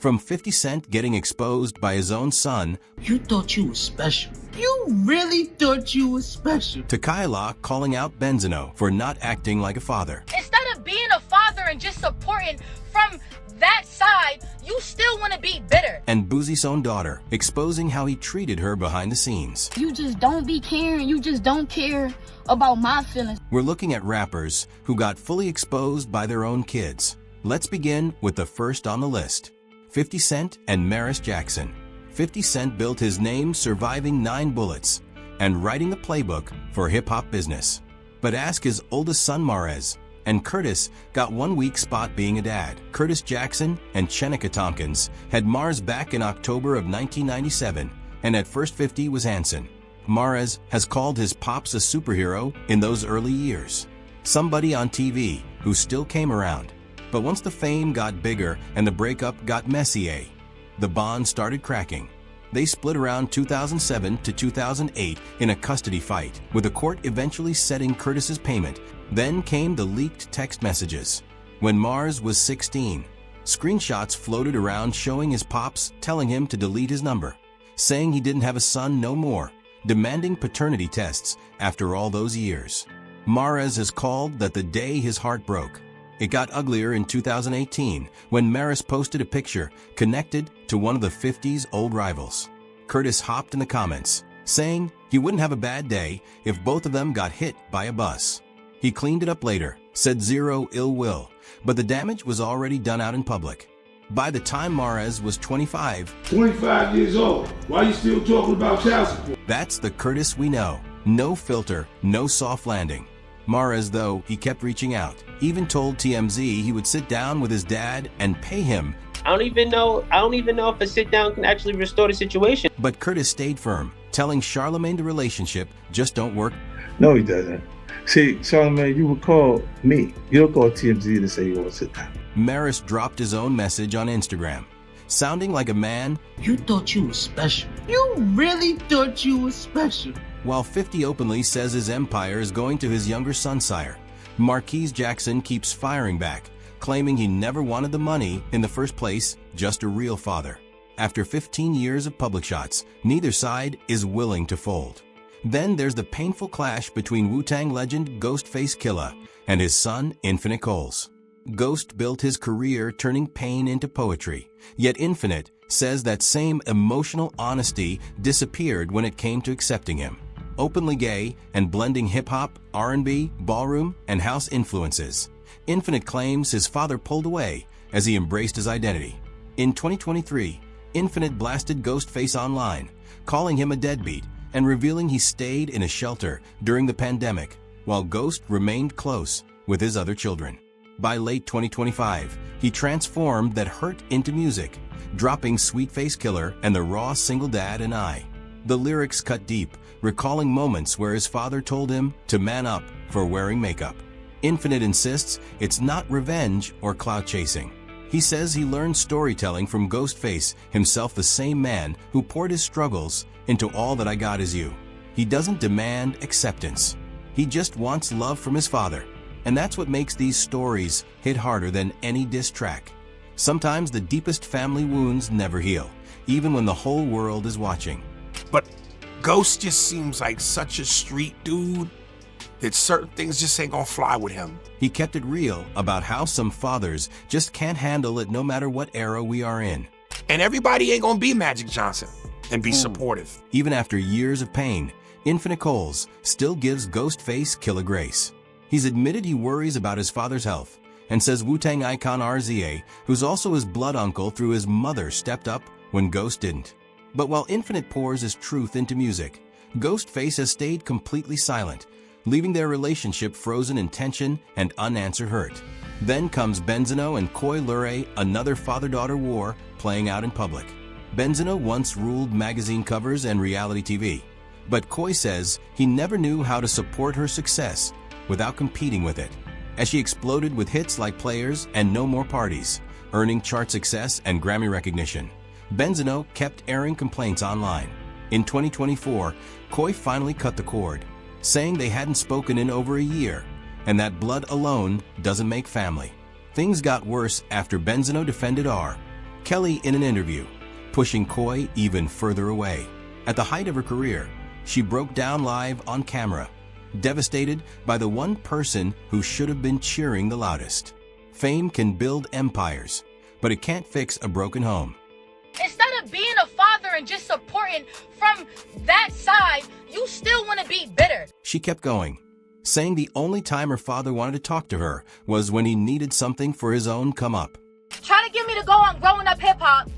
From 50 Cent getting exposed by his own son, You thought you was special. You really thought you was special. to Kyla calling out Benzino for not acting like a father. Instead of being a father and just supporting from that side, you still want to be bitter. And Boosie's own daughter exposing how he treated her behind the scenes. You just don't be caring. You just don't care about my feelings. We're looking at rappers who got fully exposed by their own kids. Let's begin with the first on the list, 50 Cent and Maris Jackson. 50 Cent built his name surviving 9 bullets and writing the playbook for hip-hop business. But ask his oldest son Mares, and Curtis got 1 weak spot being a dad. Curtis Jackson and Chenica Tompkins had Mars back in October of 1997, and at first 50 was Hanson. Mares has called his pops a superhero in those early years. Somebody on TV who still came around. But once the fame got bigger and the breakup got messy, the bond started cracking. They split around 2007 to 2008 in a custody fight, with the court eventually setting Curtis's payment. Then came the leaked text messages. When Mars was 16, screenshots floated around showing his pops telling him to delete his number, saying he didn't have a son no more, demanding paternity tests after all those years. Mares has called that the day his heart broke. It got uglier in 2018 when Maris posted a picture connected to one of the 50's old rivals. Curtis hopped in the comments, saying he wouldn't have a bad day if both of them got hit by a bus. He cleaned it up later, said zero ill will, but the damage was already done out in public. By the time Mares was 25 years old, why are you still talking about child support? That's the Curtis we know. No filter, no soft landing. Mares, though, he kept reaching out, even told TMZ he would sit down with his dad and pay him. I don't even know if a sit down can actually restore the situation. But Curtis stayed firm, telling Charlemagne the relationship just don't work. No, he doesn't. See, Charlemagne, you would call me. You don't call TMZ to say you want to sit down. Maris dropped his own message on Instagram, sounding like a man. You thought you was special. You really thought you was special. While 50 openly says his empire is going to his younger son sire, Marquise Jackson keeps firing back, claiming he never wanted the money in the first place, just a real father. After 15 years of public shots, neither side is willing to fold. Then there's the painful clash between Wu-Tang legend Ghostface Killah and his son Infinite Coles. Ghost built his career turning pain into poetry, yet Infinite says that same emotional honesty disappeared when it came to accepting him. Openly gay and blending hip-hop, R&B, ballroom, and house influences, Infinite claims his father pulled away as he embraced his identity. In 2023, Infinite blasted Ghostface online, calling him a deadbeat and revealing he stayed in a shelter during the pandemic, while Ghost remained close with his other children. By late 2025, he transformed that hurt into music, dropping Sweet Face Killer and the raw Single Dad and I. The lyrics cut deep, recalling moments where his father told him to man up for wearing makeup. Infinite insists it's not revenge or clout chasing. He says he learned storytelling from Ghostface, himself the same man who poured his struggles into All That I Got Is You. He doesn't demand acceptance. He just wants love from his father. And that's what makes these stories hit harder than any diss track. Sometimes the deepest family wounds never heal, even when the whole world is watching. But Ghost just seems like such a street dude that certain things just ain't gonna fly with him. He kept it real about how some fathers just can't handle it no matter what era we are in. And everybody ain't gonna be Magic Johnson and be supportive. Even after years of pain, Infinite Coles still gives Ghostface Killah grace. He's admitted he worries about his father's health and says Wu-Tang icon RZA, who's also his blood uncle through his mother, stepped up when Ghost didn't. But while Infinite pours his truth into music, Ghostface has stayed completely silent, leaving their relationship frozen in tension and unanswered hurt. Then comes Benzino and Coi Leray, another father-daughter war playing out in public. Benzino once ruled magazine covers and reality TV, but Coi says he never knew how to support her success without competing with it, as she exploded with hits like Players and No More Parties, earning chart success and Grammy recognition. Benzino kept airing complaints online. In 2024, Coi finally cut the cord, saying they hadn't spoken in over a year, and that blood alone doesn't make family. Things got worse after Benzino defended R. Kelly in an interview, pushing Coy even further away. At the height of her career, she broke down live on camera, devastated by the one person who should have been cheering the loudest. Fame can build empires, but it can't fix a broken home. Instead of being a father and just supporting from that side, you still want to be bitter. She kept going, saying the only time her father wanted to talk to her was when he needed something for his own come up. Trying to get me to go on Growing Up Hip Hop,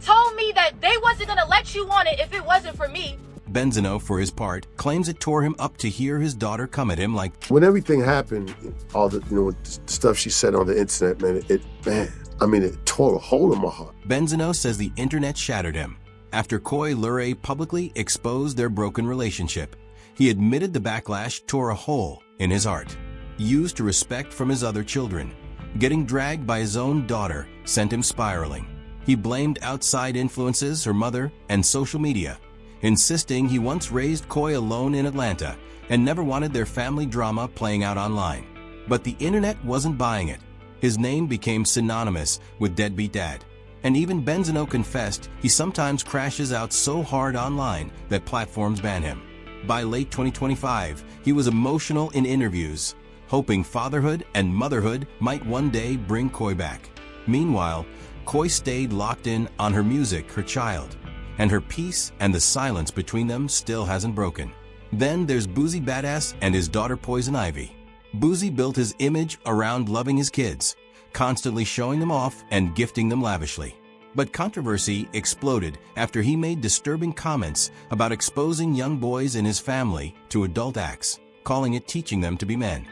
told me that they wasn't going to let you on it if it wasn't for me. Benzino, for his part, claims it tore him up to hear his daughter come at him like, when everything happened, all the, the stuff she said on the internet, man, it tore a hole in my heart. Benzino says the internet shattered him. After Coy Leray publicly exposed their broken relationship, he admitted the backlash tore a hole in his heart. Used to respect from his other children, getting dragged by his own daughter sent him spiraling. He blamed outside influences, her mother, and social media, insisting he once raised Coy alone in Atlanta and never wanted their family drama playing out online. But the internet wasn't buying it. His name became synonymous with deadbeat dad. And even Benzino confessed he sometimes crashes out so hard online that platforms ban him. By late 2025, he was emotional in interviews, hoping fatherhood and motherhood might one day bring Coy back. Meanwhile, Coy stayed locked in on her music, her child, and her peace and the silence between them still hasn't broken. Then there's Boosie Badass and his daughter Poison Ivy. Boosie built his image around loving his kids, constantly showing them off and gifting them lavishly. But controversy exploded after he made disturbing comments about exposing young boys in his family to adult acts, calling it teaching them to be men.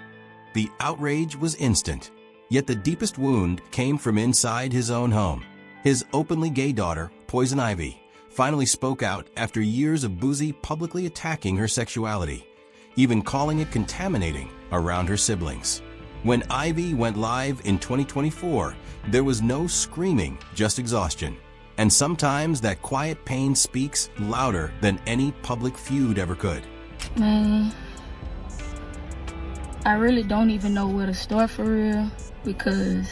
The outrage was instant, yet the deepest wound came from inside his own home. His openly gay daughter, Poison Ivy, finally spoke out after years of Boosie publicly attacking her sexuality, even calling it contaminating around her siblings. When Ivy went live in 2024, there was no screaming, just exhaustion. And sometimes that quiet pain speaks louder than any public feud ever could. Man, I really don't even know where to start for real, because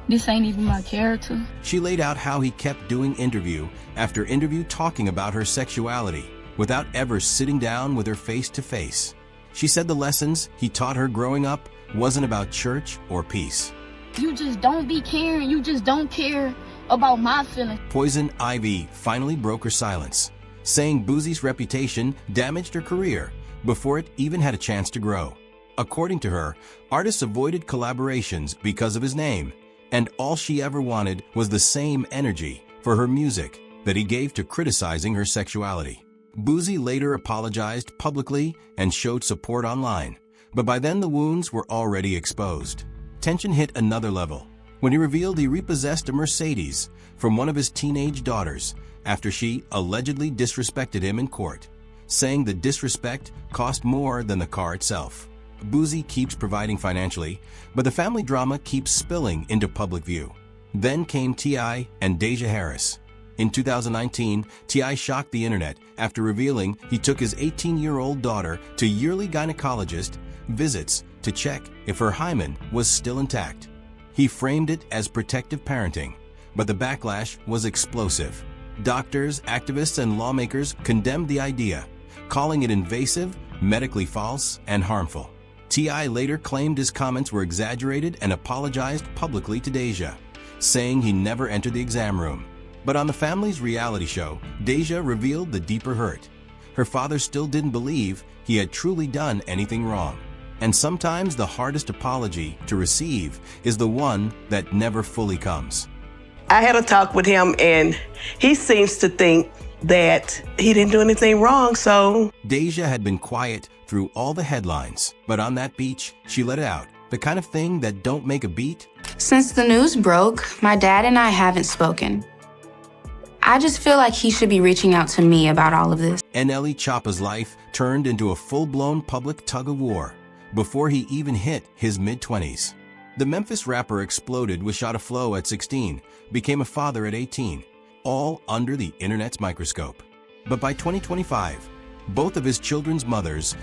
this ain't even my character. She laid out how he kept doing interview after interview talking about her sexuality without ever sitting down with her face to face. She said the lessons he taught her growing up wasn't about church or peace. You just don't be caring. You just don't care about my feelings. Poison Ivy finally broke her silence, saying Boosie's reputation damaged her career before it even had a chance to grow. According to her, artists avoided collaborations because of his name, and all she ever wanted was the same energy for her music that he gave to criticizing her sexuality. Boosie later apologized publicly and showed support online, but by then the wounds were already exposed. Tension hit another level when he revealed he repossessed a Mercedes from one of his teenage daughters after she allegedly disrespected him in court, saying the disrespect cost more than the car itself. Boosie keeps providing financially, but the family drama keeps spilling into public view. Then came T.I. and Deja Harris. In 2019, T.I. shocked the internet after revealing he took his 18-year-old daughter to yearly gynecologist visits to check if her hymen was still intact. He framed it as protective parenting, but the backlash was explosive. Doctors, activists, and lawmakers condemned the idea, calling it invasive, medically false, and harmful. T.I. later claimed his comments were exaggerated and apologized publicly to Deja, saying he never entered the exam room. But on the family's reality show, Deja revealed the deeper hurt. Her father still didn't believe he had truly done anything wrong. And sometimes the hardest apology to receive is the one that never fully comes. I had a talk with him, and he seems to think that he didn't do anything wrong, so... Deja had been quiet through all the headlines, but on that beach, she let it out. The kind of thing that don't make a beat. Since the news broke, my dad and I haven't spoken. I just feel like he should be reaching out to me about all of this. NLE Choppa's life turned into a full-blown public tug-of-war before he even hit his mid-20s. The Memphis rapper exploded with Shot of Flow at 16, became a father at 18, all under the internet's microscope. But by 2025, both of his children's mothers,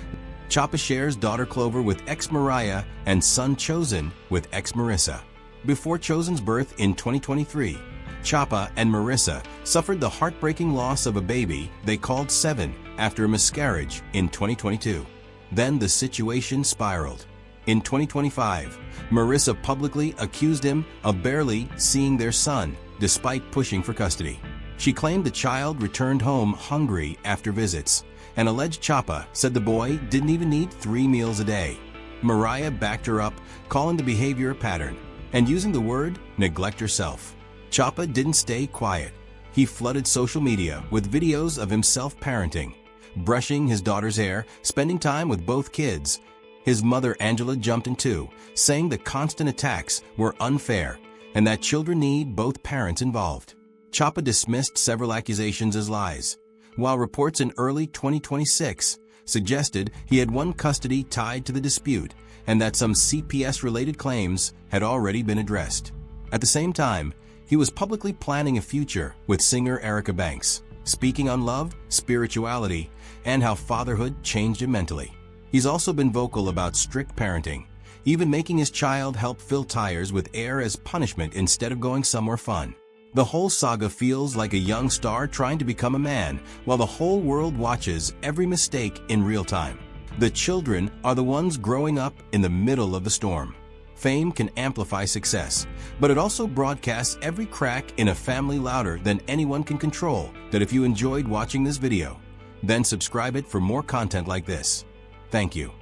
Choppa shares daughter Clover with ex-Mariah and son Chosen with ex-Marissa. Before Chosen's birth in 2023, Chapa and Marissa suffered the heartbreaking loss of a baby they called Seven after a miscarriage in 2022. Then the situation spiraled. In 2025, Marissa publicly accused him of barely seeing their son despite pushing for custody. She claimed the child returned home hungry after visits, and alleged Chapa said the boy didn't even need 3 meals a day. Mariah backed her up, calling the behavior a pattern and using the word neglect herself. Chapa didn't stay quiet. He flooded social media with videos of himself parenting, brushing his daughter's hair, spending time with both kids. His mother Angela jumped in too, saying the constant attacks were unfair and that children need both parents involved. Chapa dismissed several accusations as lies, while reports in early 2026 suggested he had won custody tied to the dispute and that some CPS-related claims had already been addressed. At the same time, he was publicly planning a future with singer Erica Banks, speaking on love, spirituality, and how fatherhood changed him mentally. He's also been vocal about strict parenting, even making his child help fill tires with air as punishment instead of going somewhere fun. The whole saga feels like a young star trying to become a man, while the whole world watches every mistake in real time. The children are the ones growing up in the middle of the storm. Fame can amplify success, but it also broadcasts every crack in a family louder than anyone can control. That if you enjoyed watching this video, then subscribe it for more content like this. Thank you.